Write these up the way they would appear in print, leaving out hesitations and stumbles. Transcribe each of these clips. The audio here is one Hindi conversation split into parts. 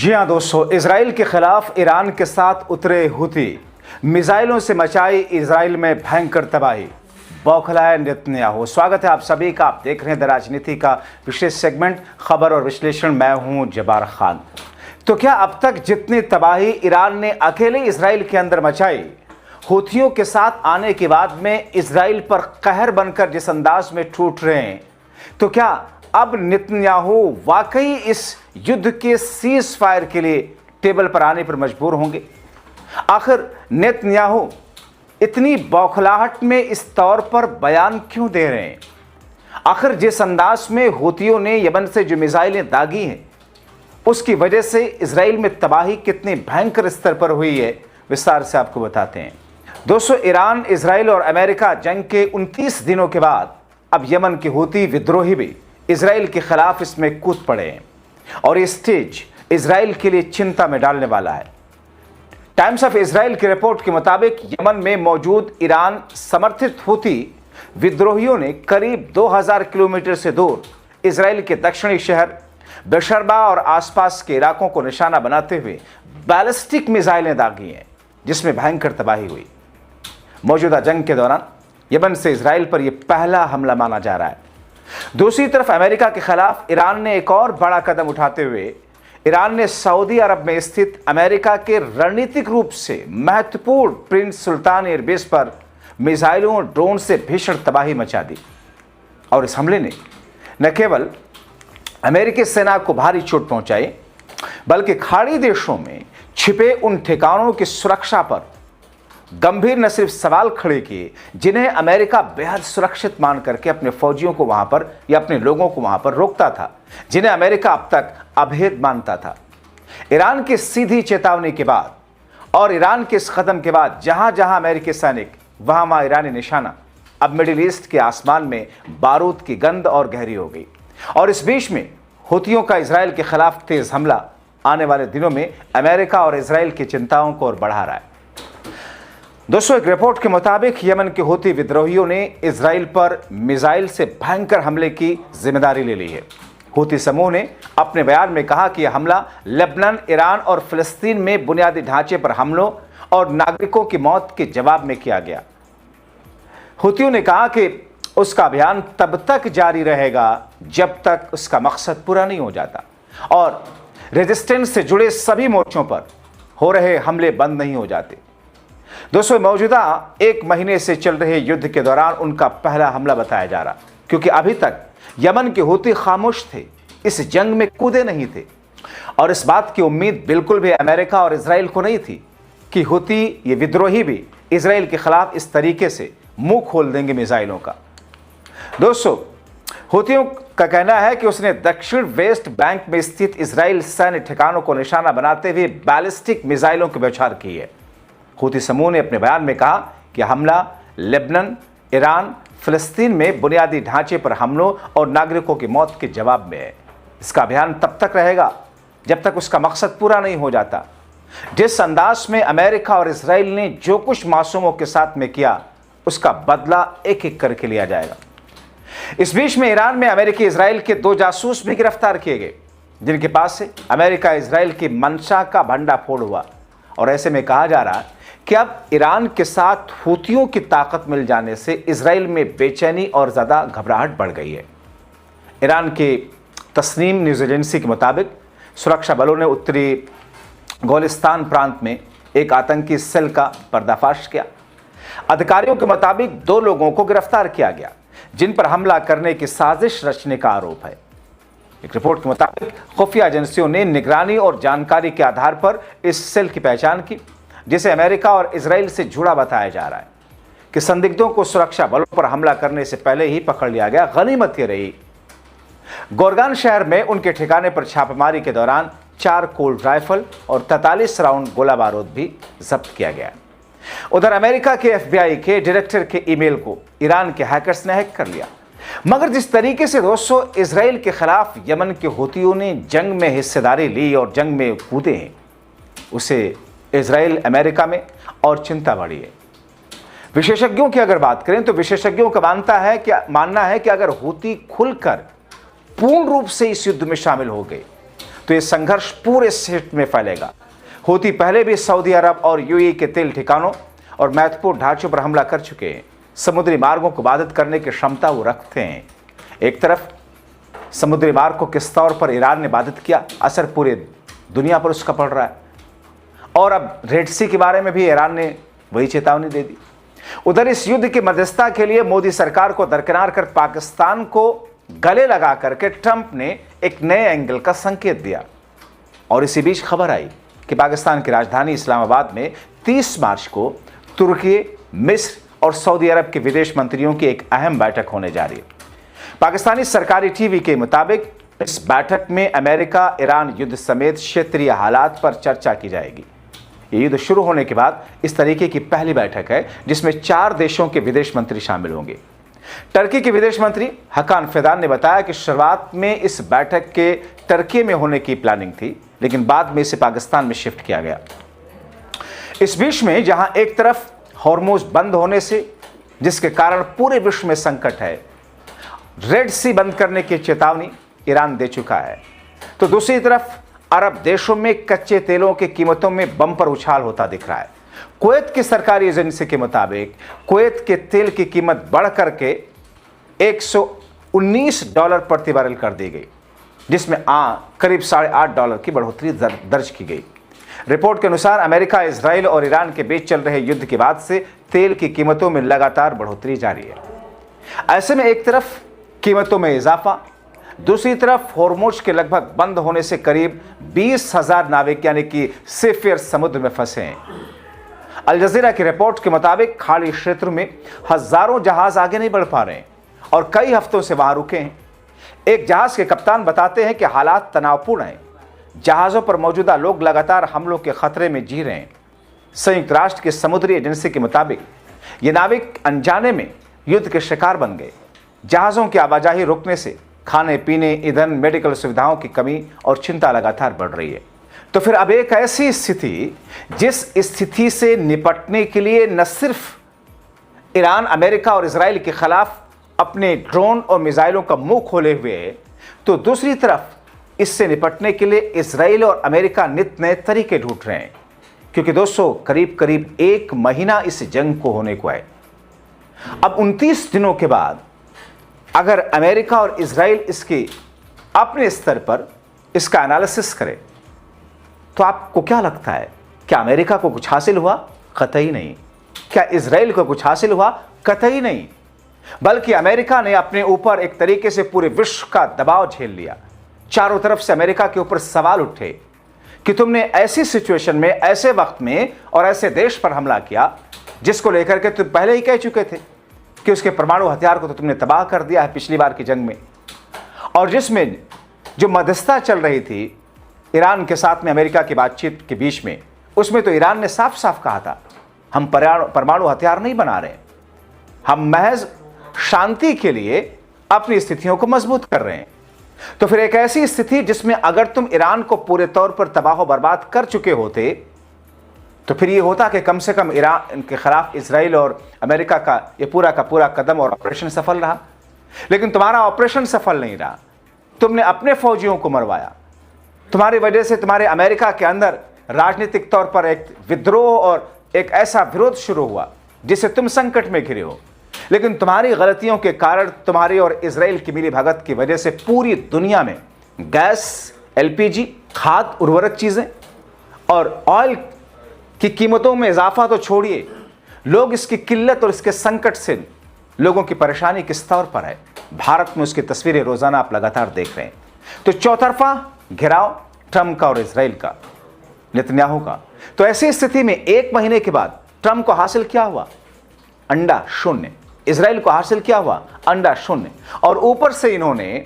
जी हाँ दोस्तों, इजराइल के खिलाफ ईरान के साथ उतरे हुती, मिसाइलों से मचाई इजराइल में भयंकर तबाही, बौखलाए नेतन्याहू। स्वागत है आप सभी का। आप देख रहे हैं द राजनीति का विशेष सेगमेंट खबर और विश्लेषण। मैं हूं जब्बार खान। तो क्या अब तक जितनी तबाही ईरान ने अकेले इजराइल के अंदर मचाई, हुथियों के साथ आने के बाद में इजराइल पर कहर बनकर जिस अंदाज में टूट रहे हैं, तो क्या अब नेतन्याहू वाकई इस युद्ध के सीज फायर के लिए टेबल पर आने पर मजबूर होंगे? आखिर नेतन्याहू इतनी बौखलाहट में इस तौर पर बयान क्यों दे रहे हैं? आखिर जिस अंदाज में हुथियों ने यमन से जो मिसाइलें दागी हैं, उसकी वजह से इजराइल में तबाही कितने भयंकर स्तर पर हुई है, विस्तार से आपको बताते हैं। दोस्तों, ईरान, इजराइल और अमेरिका जंग के 29 दिनों के बाद अब यमन के हुती विद्रोही भी इजराइल के खिलाफ इसमें कूद पड़े हैं और ये स्टेज इजराइल के लिए चिंता में डालने वाला है। टाइम्स ऑफ इजराइल की रिपोर्ट के मुताबिक यमन में मौजूद ईरान समर्थित हुती विद्रोहियों ने करीब 2000 किलोमीटर से दूर इजराइल के दक्षिणी शहर बेशर्बा और आसपास के इलाकों को निशाना बनाते हुए बैलिस्टिक मिसाइलें दागी हैं, जिसमें भयंकर तबाही हुई। मौजूदा जंग के दौरान यमन से इजराइल पर यह पहला हमला माना जा रहा है। दूसरी तरफ अमेरिका के खिलाफ ईरान ने एक और बड़ा कदम उठाते हुए ईरान ने सऊदी अरब में स्थित अमेरिका के रणनीतिक रूप से महत्वपूर्ण प्रिंस सुल्तान एयरबेस पर मिसाइलों और ड्रोन से भीषण तबाही मचा दी। और इस हमले ने न केवल अमेरिकी सेना को भारी चोट पहुंचाई, बल्कि खाड़ी देशों में छिपे उन ठिकानों की सुरक्षा पर गंभीर न सिर्फ सवाल खड़े किए, जिन्हें अमेरिका बेहद सुरक्षित मान करके अपने फौजियों को वहां पर या अपने लोगों को वहां पर रोकता था, जिन्हें अमेरिका अब तक अभेद मानता था। ईरान की सीधी चेतावनी के बाद और ईरान के इस कदम के बाद जहां जहां अमेरिकी सैनिक, वहां वहां ईरानी निशाना। अब मिडिल ईस्ट के आसमान में बारूद की गंध और गहरी हो गई। और इस बीच में हुथियों का इजराइल के खिलाफ तेज हमला आने वाले दिनों में अमेरिका और इजराइल की चिंताओं को और बढ़ा रहा है। दोस्तों, एक रिपोर्ट के मुताबिक यमन के हुती विद्रोहियों ने इजराइल पर मिसाइल से भयंकर हमले की जिम्मेदारी ले ली है। हुती समूह ने अपने बयान में कहा कि यह हमला लेबनान, ईरान और फिलिस्तीन में बुनियादी ढांचे पर हमलों और नागरिकों की मौत के जवाब में किया गया। हुतियों ने कहा कि उसका अभियान तब तक जारी रहेगा जब तक उसका मकसद पूरा नहीं हो जाता और रेजिस्टेंस से जुड़े सभी मोर्चों पर हो रहे हमले बंद नहीं हो जाते। दोस्तों, मौजूदा 1 महीने से चल रहे युद्ध के दौरान उनका पहला हमला बताया जा रहा, क्योंकि अभी तक यमन के हुती खामोश थे, इस जंग में कूदे नहीं थे। और इस बात की उम्मीद बिल्कुल भी अमेरिका और इजराइल को नहीं थी कि हुती ये विद्रोही भी इजराइल के खिलाफ इस तरीके से मुंह खोल देंगे मिसाइलों का। दोस्तों, हुतियों का कहना है कि उसने दक्षिण वेस्ट बैंक में स्थित इजराइल सैन्य ठिकानों को निशाना बनाते हुए बैलिस्टिक मिसाइलों की बौछार की है। हुती समूह ने अपने बयान में कहा कि हमला लेबनान, ईरान, फिलिस्तीन में बुनियादी ढांचे पर हमलों और नागरिकों की मौत के जवाब में है। इसका अभियान तब तक रहेगा जब तक उसका मकसद पूरा नहीं हो जाता। जिस अंदाज में अमेरिका और इजराइल ने जो कुछ मासूमों के साथ में किया, उसका बदला एक एक करके लिया जाएगा। इस बीच में ईरान में अमेरिकी इजराइल के 2 जासूस भी गिरफ्तार किए गए, जिनके पास से अमेरिका इजराइल की मंशा का भंडाफोड़ हुआ। और ऐसे में कहा जा रहा है कि अब ईरान के साथ हुतियों की ताकत मिल जाने से इजराइल में बेचैनी और ज़्यादा घबराहट बढ़ गई है। ईरान के तस्नीम न्यूज़ एजेंसी के मुताबिक सुरक्षा बलों ने उत्तरी गोलिस्तान प्रांत में एक आतंकी सेल का पर्दाफाश किया। अधिकारियों के मुताबिक 2 लोगों को गिरफ्तार किया गया, जिन पर हमला करने की साजिश रचने का आरोप है। एक रिपोर्ट के मुताबिक खुफिया एजेंसियों ने निगरानी और जानकारी के आधार पर इस सेल की पहचान की, जिसे अमेरिका और इजराइल से जुड़ा बताया जा रहा है कि संदिग्धों को सुरक्षा बलों पर हमला करने से पहले ही पकड़ लिया गया। गनीमत ये रही, गोरगान शहर में उनके ठिकाने पर छापेमारी के दौरान 4 कोल्ड राइफल और 43 राउंड गोला बारूद भी जब्त किया गया। उधर अमेरिका के FBI के डायरेक्टर के ईमेल को ईरान के हैकर्स ने हैक कर लिया। मगर जिस तरीके से दोस्तों इजराइल के खिलाफ यमन के हुतियों ने जंग में हिस्सेदारी ली और जंग में कूदे हैं, उसे इजराइल अमेरिका में और चिंता बढ़ी है। विशेषज्ञों की अगर बात करें तो विशेषज्ञों का मानना है कि अगर हुती खुलकर पूर्ण रूप से इस युद्ध में शामिल हो गए तो ये संघर्ष पूरे क्षेत्र में फैलेगा। हूती पहले भी सऊदी अरब और यूएई के तेल ठिकानों और महत्वपूर्ण ढांचों पर हमला कर चुके हैं। समुद्री मार्गों को बाधित करने की क्षमता वो रखते हैं। एक तरफ समुद्री मार्ग को किस तौर पर ईरान ने बाधित किया, असर पूरे दुनिया पर उसका पड़ रहा है। और अब रेड सी के बारे में भी ईरान ने वही चेतावनी दे दी। उधर इस युद्ध की मध्यस्थता के लिए मोदी सरकार को दरकिनार कर पाकिस्तान को गले लगा करके ट्रंप ने एक नए एंगल का संकेत दिया। और इसी बीच खबर आई कि पाकिस्तान की राजधानी इस्लामाबाद में 30 मार्च को तुर्की, मिस्र और सऊदी अरब के विदेश मंत्रियों की एक अहम बैठक होने जा रही है। पाकिस्तानी सरकारी टीवी के मुताबिक इस बैठक में अमेरिका ईरान युद्ध समेत क्षेत्रीय हालात पर चर्चा की जाएगी। ये युद्ध शुरू होने के बाद इस तरीके की पहली बैठक है जिसमें 4 देशों के विदेश मंत्री शामिल होंगे। टर्की के विदेश मंत्री हकान फिदान ने बताया कि शुरुआत में इस बैठक के टर्की में होने की प्लानिंग थी, लेकिन बाद में इसे पाकिस्तान में शिफ्ट किया गया। इस बीच में जहां एक तरफ हॉर्मुज बंद होने से, जिसके कारण पूरे विश्व में संकट है, रेड सी बंद करने की चेतावनी ईरान दे चुका है, तो दूसरी तरफ अरब देशों में कच्चे तेलों की कीमतों में बम्पर उछाल होता दिख रहा है। कुवैत की सरकारी एजेंसी के मुताबिक कुवैत के तेल की कीमत बढ़ करके $119 प्रति बैरल कर दी गई, जिसमें करीब $8.5 की बढ़ोतरी दर्ज की गई। रिपोर्ट के अनुसार अमेरिका, इजराइल और ईरान के बीच चल रहे युद्ध के बाद से तेल की कीमतों में लगातार बढ़ोतरी जारी है। ऐसे में एक तरफ कीमतों में इजाफा, दूसरी तरफ हॉर्मुज के लगभग बंद होने से करीब 20,000 नाविक यानी कि सीफेयर समुद्र में फंसे हैं। अल जजीरा की रिपोर्ट के मुताबिक खाड़ी क्षेत्र में हजारों जहाज आगे नहीं बढ़ पा रहे हैं और कई हफ्तों से वहां रुके हैं। एक जहाज के कप्तान बताते हैं कि हालात तनावपूर्ण हैं। जहाज़ों पर मौजूदा लोग लगातार हमलों के खतरे में जी रहे हैं। संयुक्त राष्ट्र की समुद्री एजेंसी के मुताबिक ये नाविक अनजाने में युद्ध के शिकार बन गए। जहाज़ों की आवाजाही रुकने से खाने पीने, ईंधन, मेडिकल सुविधाओं की कमी और चिंता लगातार बढ़ रही है। तो फिर अब एक ऐसी स्थिति, जिस स्थिति से निपटने के लिए न सिर्फ ईरान, अमेरिका और इजराइल के खिलाफ अपने ड्रोन और मिसाइलों का मुंह खोले हुए है, तो दूसरी तरफ इससे निपटने के लिए इजराइल और अमेरिका नित नए तरीके ढूंढ रहे हैं। क्योंकि दोस्तों, करीब करीब 1 महीना इस जंग को होने को है। अब 29 दिनों के बाद अगर अमेरिका और इजराइल इसके अपने स्तर पर इसका एनालिसिस करे, तो आपको क्या लगता है, क्या अमेरिका को कुछ हासिल हुआ? कतई नहीं। क्या इजराइल को कुछ हासिल हुआ? कतई नहीं। बल्कि अमेरिका ने अपने ऊपर एक तरीके से पूरे विश्व का दबाव झेल लिया। चारों तरफ से अमेरिका के ऊपर सवाल उठे कि तुमने ऐसी सिचुएशन में, ऐसे वक्त में और ऐसे देश पर हमला किया जिसको लेकर के तुम पहले ही कह चुके थे कि उसके परमाणु हथियार को तो तुमने तबाह कर दिया है पिछली बार की जंग में, और जिसमें जो मध्यस्थता चल रही थी ईरान के साथ में अमेरिका की बातचीत के बीच में, उसमें तो ईरान ने साफ साफ कहा था हम परमाणु हथियार नहीं बना रहे, हम महज शांति के लिए अपनी स्थितियों को मजबूत कर रहे हैं। तो फिर एक ऐसी स्थिति जिसमें अगर तुम ईरान को पूरे तौर पर तबाह बर्बाद कर चुके होते, तो फिर ये होता कि कम से कम ईरान के खिलाफ इजराइल और अमेरिका का ये पूरा कदम और ऑपरेशन सफल रहा। लेकिन तुम्हारा ऑपरेशन सफल नहीं रहा। तुमने अपने फौजियों को मरवाया। तुम्हारी वजह से तुम्हारे अमेरिका के अंदर राजनीतिक तौर पर एक विद्रोह और एक ऐसा विरोध शुरू हुआ जिससे तुम संकट में घिरे हो। लेकिन तुम्हारी गलतियों के कारण, तुम्हारी और इजराइल की मिलीभगत की वजह से पूरी दुनिया में गैस, एलपीजी, खाद, उर्वरक चीजें और ऑयल की कीमतों में इजाफा तो छोड़िए, लोग इसकी किल्लत और इसके संकट से लोगों की परेशानी किस तौर पर है, भारत में उसकी तस्वीरें रोजाना आप लगातार देख रहे हैं। तो चौतरफा घेराव ट्रंप का और इजराइल का, नेतन्याहू का। तो ऐसी स्थिति में 1 महीने के बाद ट्रंप को हासिल क्या हुआ? अंडा शून्य। इजराइल को हासिल क्या हुआ? अंडा शून्य। और ऊपर से इन्होंने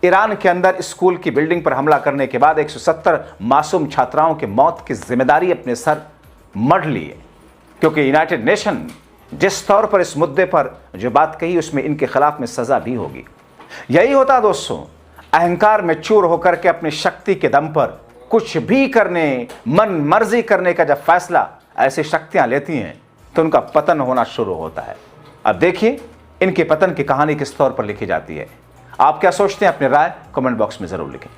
ईरान के अंदर स्कूल की बिल्डिंग पर हमला करने के बाद 170 मासूम छात्राओं की मौत की जिम्मेदारी अपने सर मढ़ ली है। क्योंकि यूनाइटेड नेशन जिस तौर पर इस मुद्दे पर जो बात कही, उसमें इनके खिलाफ में सजा भी होगी। यही होता दोस्तों, अहंकार में चूर होकर के अपनी शक्ति के दम पर कुछ भी करने, मन मर्जी करने का जब फैसला ऐसी शक्तियां लेती हैं, तो उनका पतन होना शुरू होता है। अब देखिए इनके पतन की कहानी किस तौर पर लिखी जाती है। आप क्या सोचते हैं? अपनी राय कमेंट बॉक्स में जरूर लिखें।